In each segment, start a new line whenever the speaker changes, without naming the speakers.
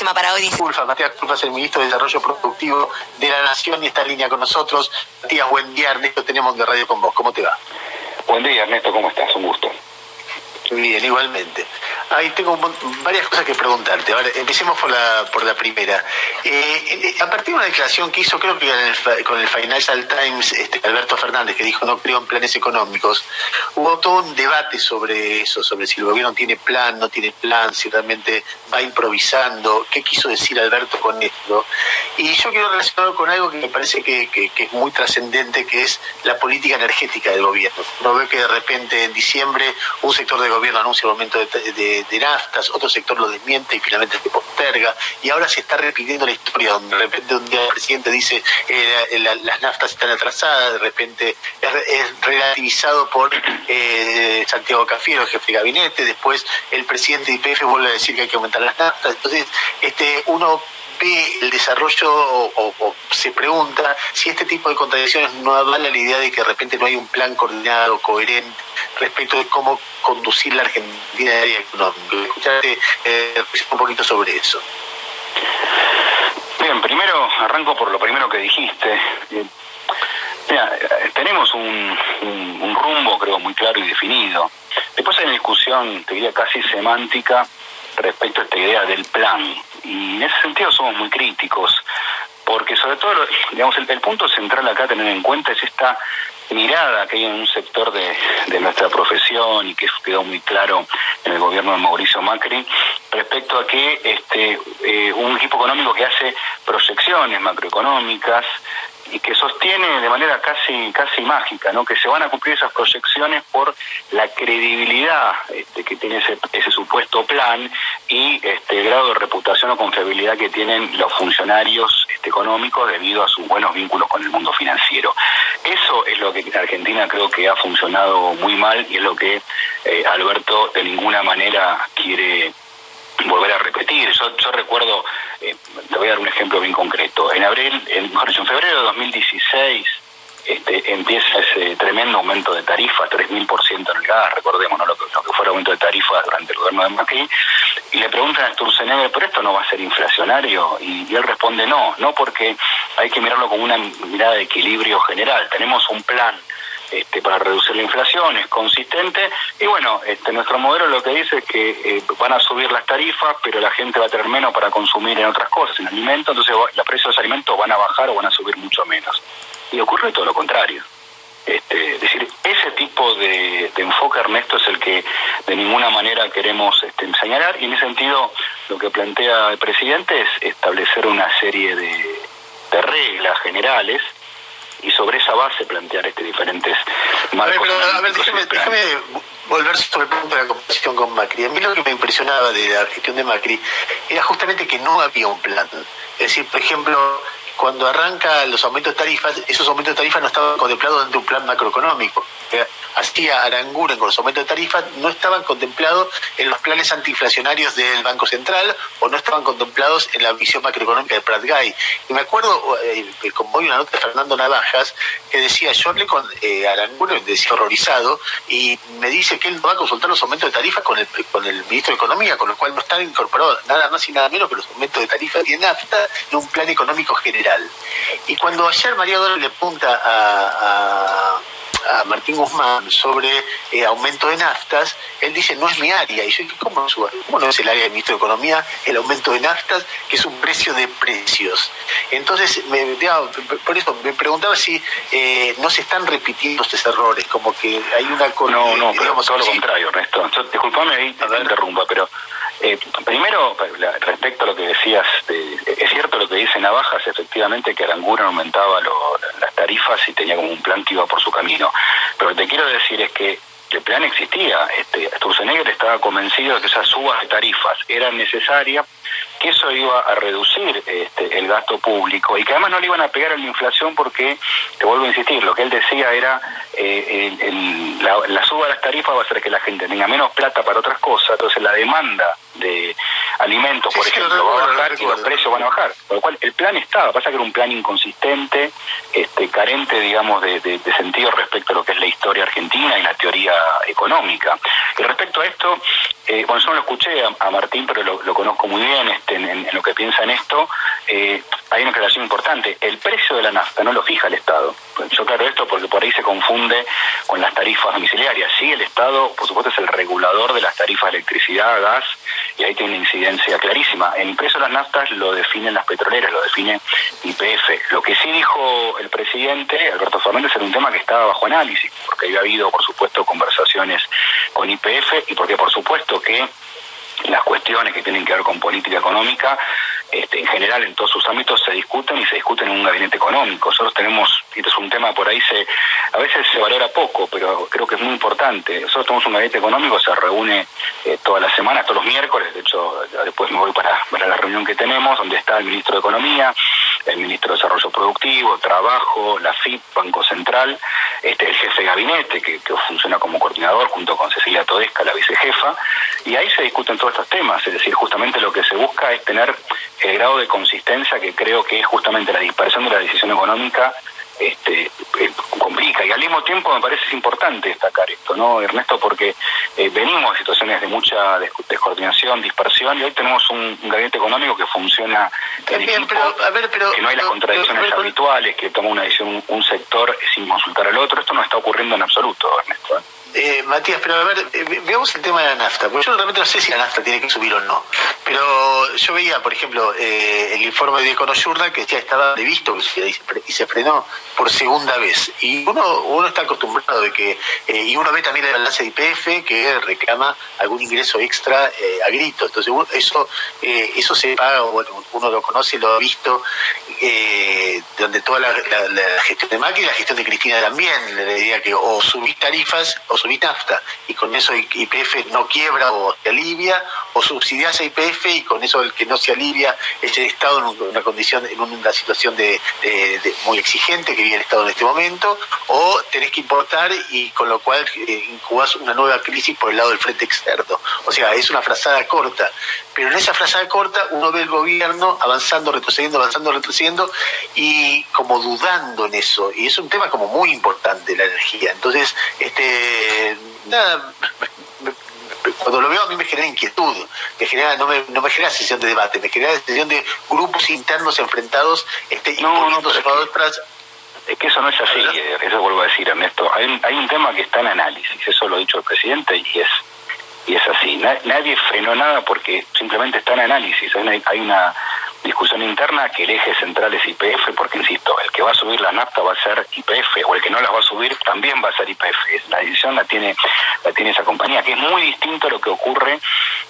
tema para hoy.
Matías Culfas, el ministro de Desarrollo Productivo de la Nación, y está en línea con nosotros. Matías, buen día. Ernesto, tenemos de Radio con vos. ¿Cómo te va?
Buen día, Ernesto. ¿Cómo estás? Un gusto.
Bien, igualmente. Ahí tengo varias cosas que preguntarte. Ahora, empecemos por la primera. A partir de una declaración que hizo, creo que con el Financial Times, Alberto Fernández, que dijo no creo en planes económicos, hubo todo un debate sobre eso, sobre si el gobierno tiene plan, no tiene plan, si realmente va improvisando, qué quiso decir Alberto con esto. Y yo quiero relacionarlo con algo que me parece que es muy trascendente, que es la política energética del gobierno. Uno ve que de repente en diciembre un sector del gobierno anuncia el aumento de naftas, otro sector lo desmiente y finalmente se posterga, y ahora se está repitiendo la historia donde de repente un día el presidente dice las naftas están atrasadas, de repente es relativizado por Santiago Cafiero, el jefe de gabinete, después el presidente de YPF vuelve a decir que hay que aumentar las naftas. Entonces uno ve el desarrollo o se pregunta si este tipo de contradicciones no avala la idea de que de repente no hay un plan coordinado, coherente, respecto de cómo conducir la Argentina en el área económica. Escucharte un poquito sobre eso.
Bien, primero arranco por lo primero que dijiste. Mira, tenemos un rumbo, creo, muy claro y definido. Después hay una discusión, te diría, casi semántica respecto a esta idea del plan. Y en ese sentido somos muy críticos, porque sobre todo, digamos, el punto central acá a tener en cuenta es esta mirada que hay en un sector de nuestra profesión y que quedó muy claro en el gobierno de Mauricio Macri respecto a que un equipo económico que hace proyecciones macroeconómicas y que sostiene de manera casi mágica, ¿no?, que se van a cumplir esas proyecciones por la credibilidad que tiene ese supuesto plan y el grado de reputación o confiabilidad que tienen los funcionarios económicos debido a sus buenos vínculos con el mundo financiero. Eso es lo que en Argentina creo que ha funcionado muy mal y es lo que Alberto de ninguna manera quiere volver a repetir. Yo recuerdo, te voy a dar un ejemplo bien concreto. En febrero de 2016 empieza ese tremendo aumento de tarifas, 3.000% en el gas, recordemos, ¿no?, lo que fue el aumento de tarifas durante el gobierno de Macri, y le preguntan a Sturzenegger, ¿pero esto no va a ser inflacionario? Y él responde no porque hay que mirarlo como una mirada de equilibrio general. Tenemos un plan para reducir la inflación, es consistente, y bueno, nuestro modelo lo que dice es que van a subir las tarifas, pero la gente va a tener menos para consumir en otras cosas, en alimentos, entonces los precios de los alimentos van a bajar o van a subir mucho menos. Y ocurre todo lo contrario. Es decir, ese tipo de enfoque, Ernesto, es el que de ninguna manera queremos señalar, y en ese sentido lo que plantea el presidente es establecer una serie de reglas generales y sobre esa base plantear diferentes marcos.
A ver, déjame volver sobre el punto de la comparación con Macri. A mí lo que me impresionaba de la gestión de Macri era justamente que no había un plan. Es decir, por ejemplo, cuando arranca los aumentos de tarifas, esos aumentos de tarifas no estaban contemplados dentro de un plan macroeconómico. Hacía Aranguren con los aumentos de tarifas, no estaban contemplados en los planes antiinflacionarios del Banco Central o no estaban contemplados en la visión macroeconómica de Prat-Gay. Y me acuerdo, como hoy una nota de Fernando Navajas, que decía, yo hablé con Aranguren, decía horrorizado, y me dice que él no va a consultar los aumentos de tarifas con el ministro de Economía, con lo cual no están incorporados nada más y nada menos que los aumentos de tarifas y de nafta en un plan económico general. Y cuando ayer María Dora le apunta a Martín Guzmán sobre aumento de naftas, él dice, no es mi área. Y yo dije, ¿cómo no es el área del ministro de Economía el aumento de naftas, que es un precio de precios? Entonces, por eso me preguntaba si no se están repitiendo estos errores, como que hay una...
No, pero todo lo contrario, Ernesto. Disculpame ahí, te interrumpa, pero primero, respecto a lo que decías, es cierto lo que dice Navajas, efectivamente que Aranguren aumentaba las tarifas y tenía como un plan que iba por su camino. Pero lo que te quiero decir es que el plan existía. Sturzenegger estaba convencido de que esas subas de tarifas eran necesarias, que eso iba a reducir el gasto público y que además no le iban a pegar a la inflación porque, te vuelvo a insistir, lo que él decía era la suba de las tarifas va a hacer que la gente tenga menos plata para otras cosas, entonces la demanda de alimentos, por ejemplo, va a bajar y los precios van a bajar. Por lo cual el plan estaba, pasa que era un plan inconsistente, carente, digamos, de sentido respecto a lo que es la historia argentina y la teoría económica. Y respecto a esto, bueno, yo no lo escuché a Martín, pero lo conozco muy bien en lo que piensa en esto. Hay una aclaración importante: el precio de la nafta no lo fija el Estado. Yo aclaro esto porque por ahí se confunde con las tarifas domiciliarias. Sí, el Estado, por supuesto, es el regulador de las tarifas de electricidad, gas, y ahí tiene una incidencia clarísima. El precio de las naftas lo definen las petroleras, lo define YPF. Lo que sí dijo el presidente Alberto Fernández era un tema que estaba bajo análisis, porque había habido, por supuesto, conversaciones con YPF y porque, por supuesto, que las cuestiones que tienen que ver con política económica, en general en todos sus ámbitos se discuten y se discuten en un gabinete económico. Nosotros tenemos, y esto es un tema por ahí a veces se valora poco, pero creo que es muy importante. Nosotros tenemos un gabinete económico, se reúne todas las semanas, todos los miércoles. De hecho, después me voy para la reunión que tenemos, donde está el ministro de Economía, el ministro de Desarrollo Productivo, Trabajo, la FIP, Banco Central, el jefe de gabinete, que funciona como coordinador junto con Cecilia Todesca, la vicejefa, y ahí se discuten todos estos temas. Es decir, justamente lo que se busca es tener el grado de consistencia que creo que es justamente la dispersión de la decisión económica complica, y al mismo tiempo me parece importante destacar esto, ¿no, Ernesto? Porque venimos de situaciones de mucha descoordinación, dispersión, y hoy tenemos un gabinete económico que funciona en equipo, que no hay las contradicciones habituales, que toma una decisión un sector sin consultar al otro. Esto no está ocurriendo en absoluto, Ernesto.
Matías, pero a ver, veamos el tema de la nafta, porque yo realmente no sé si la nafta tiene que subir o no, pero yo veía, por ejemplo, el informe de Econojournal que ya estaba previsto y se frenó por segunda vez, y uno está acostumbrado de que, y uno ve también el balance de YPF que reclama algún ingreso extra a grito, entonces eso se paga, bueno, uno lo conoce, lo ha visto, donde toda la gestión de Macri y la gestión de Cristina también, le diría que o subís tarifas o subís nafta, y con eso YPF no quiebra o se alivia, o subsidiás a YPF y con eso el que no se alivia es el Estado en una condición, en una situación de muy exigente que vive el Estado en este momento, o tenés que importar y con lo cual incubás una nueva crisis por el lado del frente externo. O sea, es una frazada corta, pero en esa frazada corta uno ve el gobierno avanzando, retrocediendo y como dudando en eso, y es un tema como muy importante la energía. Entonces, nada, cuando lo veo a mí me genera inquietud, no me genera sesión de debate, me genera sesión de grupos internos enfrentados imponiéndose a otras.
Es que eso no es así, eso vuelvo a decir, Ernesto. Hay un tema que está en análisis, eso lo ha dicho el presidente y es así. Nadie frenó nada porque simplemente está en análisis. Hay una discusión interna que el eje central es YPF, porque, insisto, el que va a subir la nafta va a ser YPF, o el que no las va a subir también va a ser YPF. La decisión la tiene esa compañía, que es muy distinto a lo que ocurre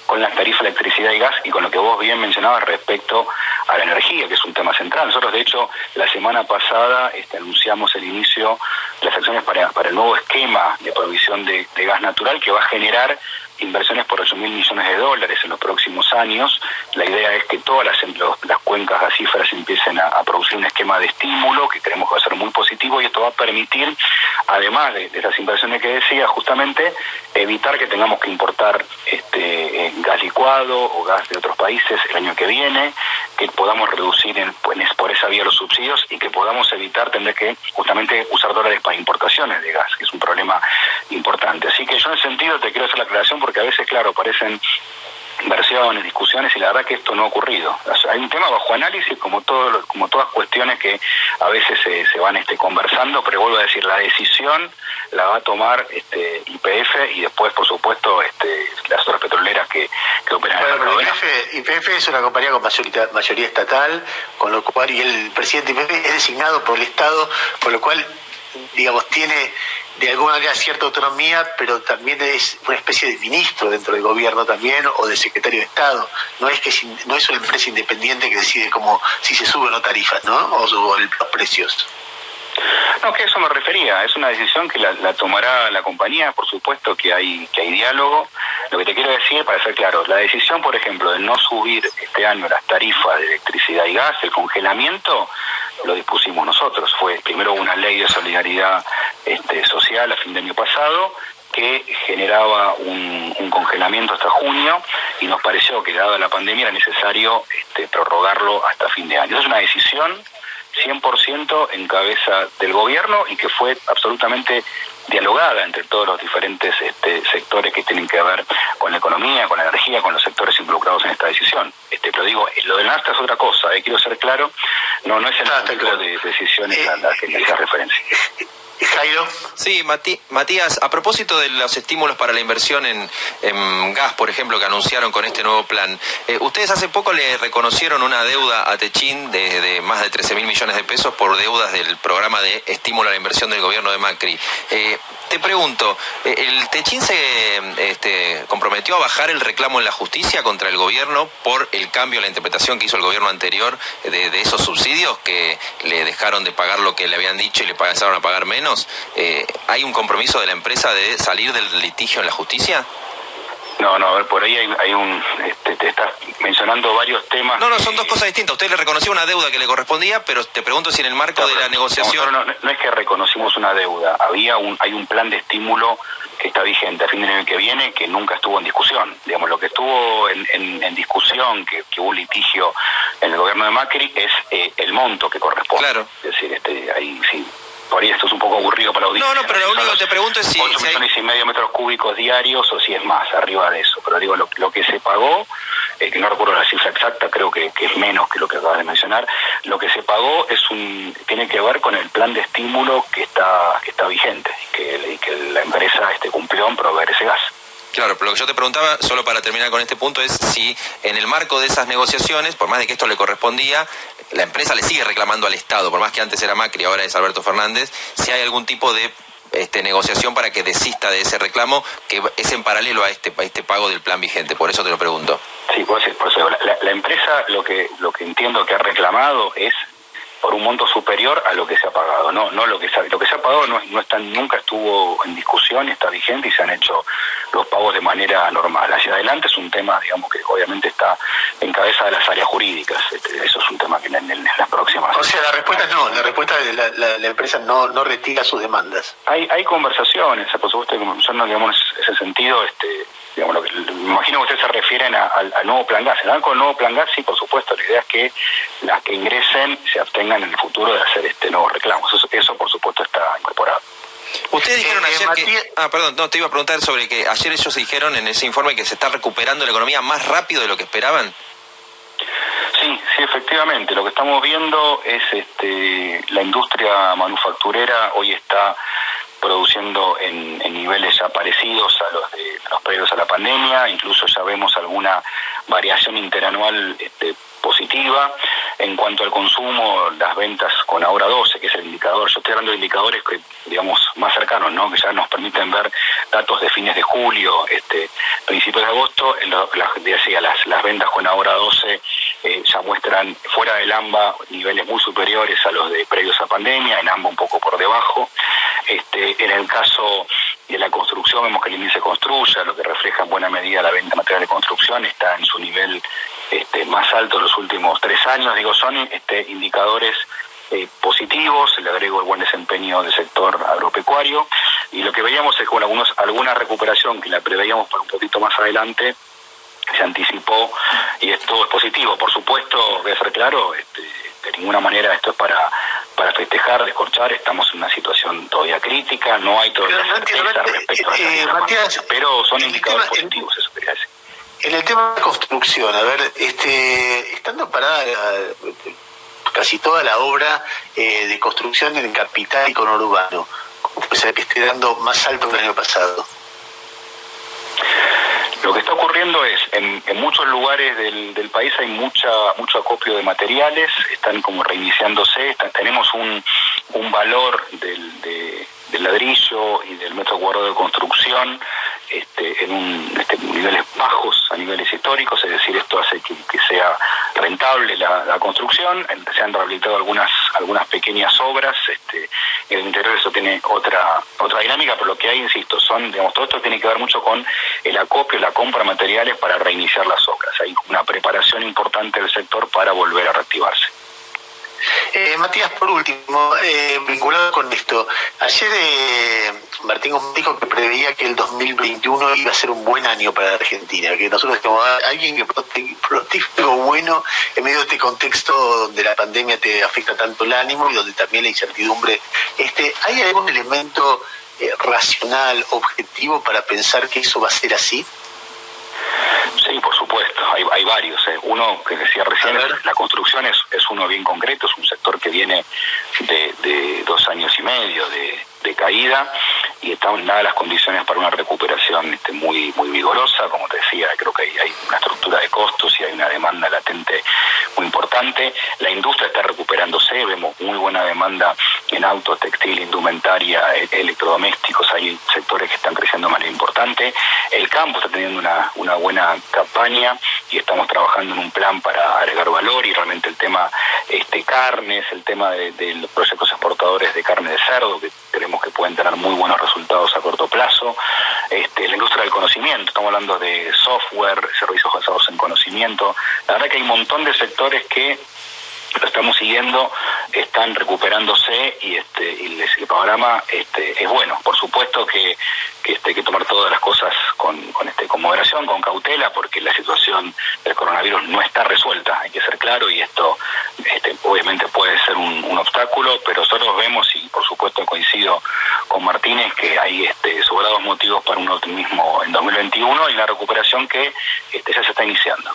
con las tarifas de electricidad y gas y con lo que vos bien mencionabas respecto a la energía, que es un tema central. Nosotros, de hecho, la semana pasada anunciamos el inicio de las acciones para el nuevo esquema de provisión de gas natural, que va a generar inversiones por 8.000 millones de dólares en los próximos años. La idea es que todas las cuencas gasíferas empiecen a producir un esquema de estímulo que creemos que va a ser muy positivo, y esto va a permitir, además de esas inversiones que decía, justamente evitar que tengamos que importar gas licuado o gas de otros países el año que viene, que podamos reducir por esa vía los subsidios y que podamos evitar tener que justamente usar dólares para importaciones de gas, que es un problema importante. Así que yo en ese sentido te quiero hacer la aclaración, porque a veces, claro, parecen versiones, discusiones, y la verdad que esto no ha ocurrido. O sea, hay un tema bajo análisis, como todas cuestiones que a veces se van conversando, pero vuelvo a decir, la decisión la va a tomar YPF y después, por supuesto, las otras petroleras que operan en la provincia.
YPF es una compañía con mayoría estatal, con lo cual, y el presidente de YPF es designado por el Estado, con lo cual, digamos, tiene de alguna manera cierta autonomía, pero también es una especie de ministro dentro del gobierno también, o de secretario de Estado. No es una empresa independiente que decide si se sube o no tarifas, ¿no? O los precios.
No, que eso me refería, es una decisión que la tomará la compañía, por supuesto que hay diálogo. Lo que te quiero decir, para ser claro, la decisión, por ejemplo, de no subir este año las tarifas de electricidad y gas, el congelamiento, lo dispusimos nosotros. Fue primero una ley de solidaridad social a fin de año pasado, que generaba un congelamiento hasta junio, y nos pareció que dada la pandemia era necesario prorrogarlo hasta fin de año. Esa es una decisión 100% en cabeza del gobierno y que fue absolutamente dialogada entre todos los diferentes sectores que tienen que ver con la economía, con la energía, con los sectores involucrados en esta decisión. Pero digo, lo del NAFTA es otra cosa, quiero ser claro, no es el tipo de decisiones a las que me hace referencia.
Jairo.
Sí, Matías, a propósito de los estímulos para la inversión en gas, por ejemplo, que anunciaron con este nuevo plan, ustedes hace poco le reconocieron una deuda a Techin de más de 13.000 millones de pesos por deudas del programa de estímulo a la inversión del gobierno de Macri. Te pregunto, ¿el Techin se comprometió a bajar el reclamo en la justicia contra el gobierno por el cambio en la interpretación que hizo el gobierno anterior de esos subsidios que le dejaron de pagar lo que le habían dicho y le pasaron a pagar menos? ¿Hay un compromiso de la empresa de salir del litigio en la justicia?
No, a ver, por ahí hay un... te estás mencionando varios temas...
No, son dos cosas distintas. Usted le reconoció una deuda que le correspondía, pero te pregunto si en el marco de la negociación...
No es que reconocimos una deuda, hay un plan de estímulo que está vigente a fin del año que viene, que nunca estuvo en discusión. Digamos, lo que estuvo en discusión, que hubo un litigio en el gobierno de Macri, es el monto que corresponde.
Claro.
Es decir, ahí sí... Por ahí esto es un poco aburrido para la audiencia.
No, pero lo único que te pregunto es si...
8 millones y medio metros cúbicos diarios o si es más, arriba de eso. Pero digo, lo que se pagó, que no recuerdo la cifra exacta, creo que es menos que lo que acabas de mencionar, lo que se pagó tiene que ver con el plan de estímulo que está vigente y que la empresa cumplió en proveer ese gas.
Claro, pero lo que yo te preguntaba, solo para terminar con este punto, es si en el marco de esas negociaciones, por más de que esto le correspondía, la empresa le sigue reclamando al Estado, por más que antes era Macri, ahora es Alberto Fernández, si hay algún tipo de negociación para que desista de ese reclamo, que es en paralelo a este pago del plan vigente. Por eso te lo pregunto.
Sí, por eso la empresa lo que entiendo que ha reclamado es por un monto superior a lo que se ha pagado. No lo que se ha pagado nunca estuvo en discusión, está vigente y se han hecho los pagos de manera normal. Hacia adelante es un tema, digamos, que obviamente está en cabeza de las áreas jurídicas. Eso es un tema que en las próximas...
O sea, la respuesta es no, la respuesta de la empresa no retira sus demandas.
Hay conversaciones, por supuesto, yo no, digamos, en ese sentido, digamos, me imagino que ustedes se refieren al nuevo plan gas. Con el nuevo plan gas, sí, por supuesto, la idea es que las que ingresen se abstengan en el futuro de hacer nuevos reclamos. Eso por supuesto está incorporado.
Ustedes dijeron ayer te iba a preguntar sobre que ayer ellos dijeron en ese informe que se está recuperando la economía más rápido de lo que esperaban.
Sí, efectivamente. Lo que estamos viendo es la industria manufacturera hoy está produciendo en niveles ya parecidos a los de los previos a la pandemia, incluso ya vemos alguna variación interanual positiva. En cuanto al consumo, las ventas con Ahora 12, que es el indicador, yo estoy hablando de indicadores que, digamos, más cercanos, ¿no? Que ya nos permiten ver datos de fines de julio, principios de agosto, las ventas con Ahora 12 ya muestran fuera del AMBA niveles muy superiores a los de previos a pandemia, en AMBA un poco por debajo. En el caso de la construcción, vemos que el índice Construya, lo que refleja en buena medida la venta de material de construcción, está en su nivel más alto de los últimos 3 años. Digo, son indicadores positivos, le agrego el buen desempeño del sector agropecuario, y lo que veíamos es que alguna recuperación que la preveíamos para un poquito más adelante se anticipó, y esto es positivo. Por supuesto, voy a ser claro, de ninguna manera esto es para festejar, descorchar. Estamos en una situación todavía crítica, no hay todavía certeza respecto a esa Matías, pero son indicadores positivos, eso quería decir.
En el tema de construcción, a ver, estando parada casi toda la obra de construcción en capital y conurbano, ¿cómo puede ser que esté dando más alto que el año pasado?
Lo que está ocurriendo es, en muchos lugares del país hay mucho acopio de materiales, están como reiniciándose, tenemos un valor del ladrillo y del metro cuadrado de construcción en niveles bajos a niveles históricos, es decir, esto hace que sea rentable la construcción. Se han rehabilitado algunas pequeñas obras, en el interior eso tiene otra dinámica, pero lo que hay, insisto, todo esto tiene que ver mucho con el acopio, la compra de materiales para reiniciar las obras. Hay una preparación importante del sector para volver a reactivarse.
Matías, por último, vinculado con esto, ayer Martín Guzmán dijo que preveía que el 2021 iba a ser un buen año para la Argentina, que nosotros como alguien que pronostica algo bueno en medio de este contexto donde la pandemia te afecta tanto el ánimo y donde también la incertidumbre. ¿Hay algún elemento racional, objetivo para pensar que eso va a ser así?
Sí, por supuesto, hay varios. Uno que decía recién, la construcción es uno bien concreto, es un sector que viene de 2 años y medio de caída y están dadas las condiciones para una recuperación muy vigorosa. Como te decía, creo que hay una estructura de costos y hay una demanda latente muy importante. La industria está recuperándose, vemos muy buena demanda en autos, textil, indumentaria, electrodomésticos, hay sectores que están creciendo de manera importante. El campo está teniendo una buena campaña y estamos trabajando en un plan para agregar valor y realmente el tema carnes, el tema de los proyectos exportadores de carne de cerdo, que creemos que pueden tener muy buenos resultados a corto plazo. La industria del conocimiento, estamos hablando de software, servicios basados en conocimiento. La verdad que hay un montón de sectores que lo estamos siguiendo, están recuperándose y el panorama es bueno. Por supuesto que hay que tomar todas las cosas con moderación, con cautela, porque la situación del coronavirus no está resuelta, hay que ser claro, y esto obviamente puede ser un obstáculo, pero nosotros vemos, y por supuesto coincido con Martínez, que hay sobrados motivos para un optimismo en 2021 y la recuperación que ya se está iniciando.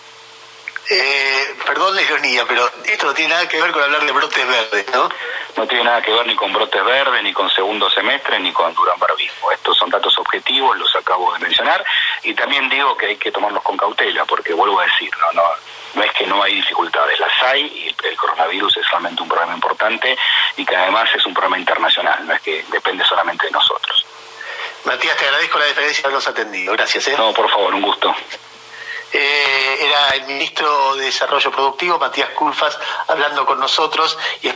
Perdón la ironía, pero esto no tiene nada que ver con hablar de brotes verdes, ¿no?
No tiene nada que ver ni con brotes verdes, ni con segundo semestre, ni con Durán-Barvismo. Estos son datos objetivos, los acabo de mencionar, y también digo que hay que tomarlos con cautela, porque vuelvo a decir, no es que no hay dificultades, las hay, y el coronavirus es realmente un problema importante, y que además es un problema internacional, no es que depende solamente de nosotros.
Matías, te agradezco la deferencia de habernos atendido. Gracias.
No, por favor, un gusto.
Era el ministro de Desarrollo Productivo, Matías Culfas, hablando con nosotros y